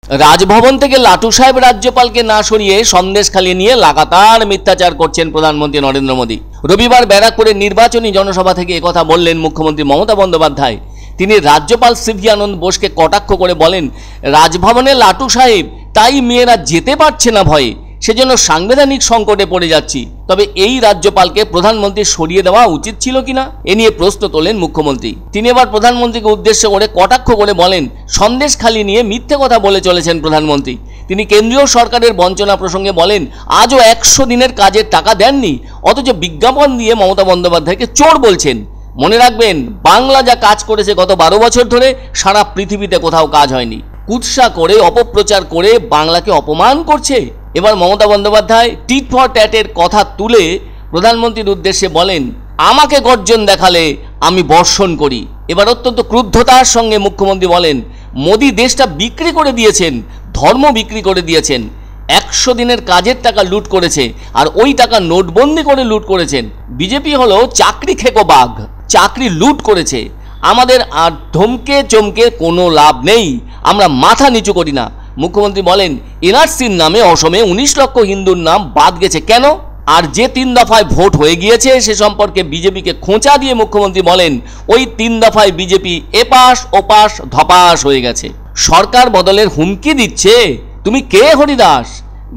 রাজভবন থেকে লাটু সাহেব রাজ্যপালকে না সরিয়ে সন্দেশখালি নিয়ে লাগাতার মিথ্যাচার করছেন প্রধানমন্ত্রী নরেন্দ্র মোদী। রবিবার ব্যারাকপুরের নির্বাচনী জনসভা থেকে একথা বললেন মুখ্যমন্ত্রী মমতা বন্দ্যোপাধ্যায়। তিনি রাজ্যপাল সিভি আনন্দ বোসকে কটাক্ষ করে বলেন, রাজভবনে লাটু সাহেব, তাই মেয়েরা যেতে পারছে না ভয়ে, সেজন্য সাংবিধানিক সংকটে পড়ে যাচ্ছি। তবে এই রাজ্যপালকে প্রধানমন্ত্রী সরিয়ে দেওয়া উচিত ছিল কিনা, এ নিয়ে প্রশ্ন তোলেন মুখ্যমন্ত্রী। তিনি এবার প্রধানমন্ত্রীকে উদ্দেশ্য করে কটাক্ষ করে বলেন, সন্দেশখালি নিয়ে মিথ্যে কথা বলে চলেছেন প্রধানমন্ত্রী। তিনি কেন্দ্রীয় সরকারের বঞ্চনা প্রসঙ্গে বলেন, আজও 100 দিনের কাজের টাকা দেননি, অথচ বিজ্ঞাপন দিয়ে মমতা বন্দ্যোপাধ্যায়কে চোর বলছেন। মনে রাখবেন, বাংলা যা কাজ করেছে গত 12 বছর ধরে, সারা পৃথিবীতে কোথাও কাজ হয়নি। কুৎসা করে, অপপ্রচার করে বাংলাকে অপমান করছে। এবার মমতা বন্দ্যোপাধ্যায় টিট ফর ট্যাটের কথা তুলে প্রধানমন্ত্রীর উদ্দেশ্যে বলেন, আমাকে গর্জন দেখালে আমি বর্ষণ করি। এবার অত্যন্ত ক্রুদ্ধতার সঙ্গে মুখ্যমন্ত্রী বলেন, মোদী দেশটা বিক্রি করে দিয়েছেন, ধর্ম বিক্রি করে দিয়েছেন। 100 দিনের কাজের টাকা লুট করেছে, আর ওই টাকা নোটবন্দি করে লুট করেছেন। বিজেপি হলো চাকরি খেকো বাঘ, চাকরি লুট করেছে। আমাদের আর ধমকে চমকে কোনো লাভ নেই, আমরা মাথা নিচু করি না। মুখ্যমন্ত্রী বলেন, এনআরসির নামে অসমে 19 লক্ষ হিন্দুর নাম বাদ গেছে কেন? আর যে 3 দফায় ভোট হয়ে গিয়েছে সে সম্পর্কে বিজেপিকে খোঁচা দিয়ে মুখ্যমন্ত্রী বলেন, ওই 3 দফায় বিজেপি এপাশ ওপাশ ধপাস হয়ে গেছে। সরকার বদলের হুমকি দিচ্ছে, তুমি কে হরিদাস?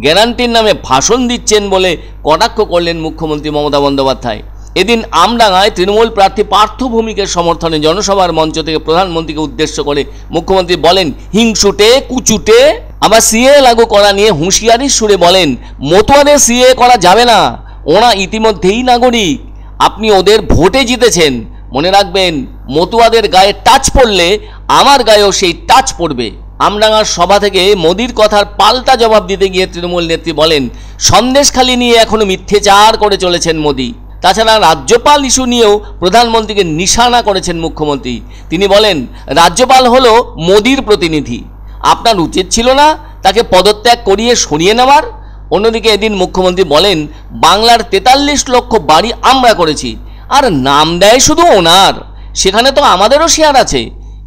গ্যারান্টির নামে ভাষণ দিচ্ছেন বলে কটাক্ষ করলেন মুখ্যমন্ত্রী মমতা বন্দ্যোপাধ্যায়। এদিন আমডাঙ্গায় তৃণমূল প্রার্থী পার্থ ভৌমিকের সমর্থনে জনসভার মঞ্চ থেকে প্রধানমন্ত্রীকে উদ্দেশ্য করে মুখ্যমন্ত্রী বলেন, হিংসুটে কুচুটে। আবার সিএ লাগু করা নিয়ে হুঁশিয়ারির সুরে বলেন, মতুয়াদের সিএ করা যাবে না, ওরা ইতিমধ্যেই নাগরিক, আপনি ওদের ভোটে জিতেছেন। মনে রাখবেন, মতুয়াদের গায়ে টাচ পড়লে আমার গায়েও সেই টাচ পড়বে। আমডাঙ্গার সভা থেকে মোদির কথার পাল্টা জবাব দিতে গিয়ে তৃণমূল নেত্রী বলেন, সন্দেশখালি নিয়ে এখনো মিথ্যেচার করে চলেছেন মোদি। তাছাড়া রাজ্যপাল ইস্যু নিয়েও প্রধানমন্ত্রীকে নিশানা করেছেন মুখ্যমন্ত্রী। তিনি বলেন, রাজ্যপাল হলো মোদির প্রতিনিধি, আপনার উচিত ছিল না তাকে পদত্যাগ করিয়ে সরিয়ে নেওয়ার। অন্যদিকে এদিন মুখ্যমন্ত্রী বলেন, বাংলার 43 লক্ষ বাড়ি আমরা করেছি, আর নাম দেয় শুধু ওনার, সেখানে তো আমাদেরও শেয়ার আছে।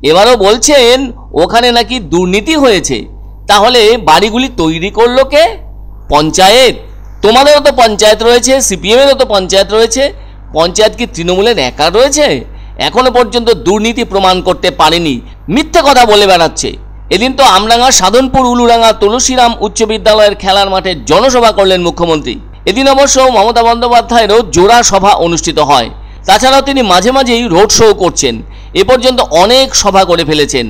এবারও বলছেন ওখানে নাকি দুর্নীতি হয়েছে। তাহলে বাড়িগুলি তৈরি করলো কে? পঞ্চায়েত। তোমাদেরও তো পঞ্চায়েত রয়েছে, সিপিএমেরও তো পঞ্চায়েত রয়েছে। পঞ্চায়েত কি তৃণমূলের একা রয়েছে? এখনো পর্যন্ত দুর্নীতি প্রমাণ করতে পারেনি, মিথ্যে কথা বলে বেড়াচ্ছে। এদিন তো আমডাঙ্গা সাধনপুর উলুডাঙ্গা তুলসীরাম উচ্চ বিদ্যালয়ের খেলার মাঠে জনসভা করলেন মুখ্যমন্ত্রী। এদিন অবশ্য মমতা বন্দ্যোপাধ্যায়েরও জোড়া সভা অনুষ্ঠিত হয়। তাছাড়াও তিনি মাঝে মাঝেই রোড শো করছেন। এ পর্যন্ত অনেক সভা করে ফেলেছেন,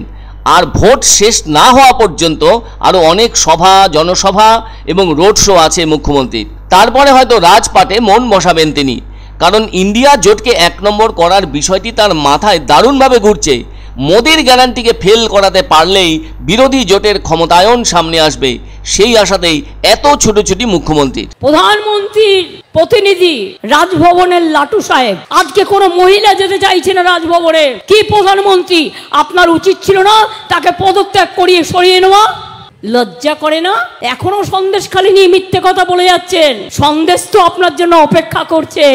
আর ভোট শেষ না হওয়া পর্যন্ত আরও অনেক সভা, জনসভা এবং রোড শো আছে মুখ্যমন্ত্রীর। তারপরে হয়তো রাজপাটে মন বসাবেন তিনি, কারণ ইন্ডিয়া জোটকে 1 নম্বর করার বিষয়টি তার মাথায় দারুণভাবে ঘুরছে। মোদির গ্যারান্টিকে ফেল করাতে পারলেই বিরোধী জোটের ক্ষমতায়ন সামনে আসবে, সেই আশাতেই এত ছুটোছুটি মুখ্যমন্ত্রীর। প্রধানমন্ত্রীর প্রতিনিধি রাজভবনের লাটু সাহেব, আজকে কোনো মহিলা যেতে চাইছে না রাজভবনে। কি প্রধানমন্ত্রী, আপনার উচিত ছিল না তাকে পদত্যাগ করিয়ে সরিয়ে নেওয়া? লজ্জা করে না? এখনো সন্দেশখালি নিয়ে মিথ্যে কথা বলে যাচ্ছেন। সন্দেশ তো আপনার জন্য অপেক্ষা করছে।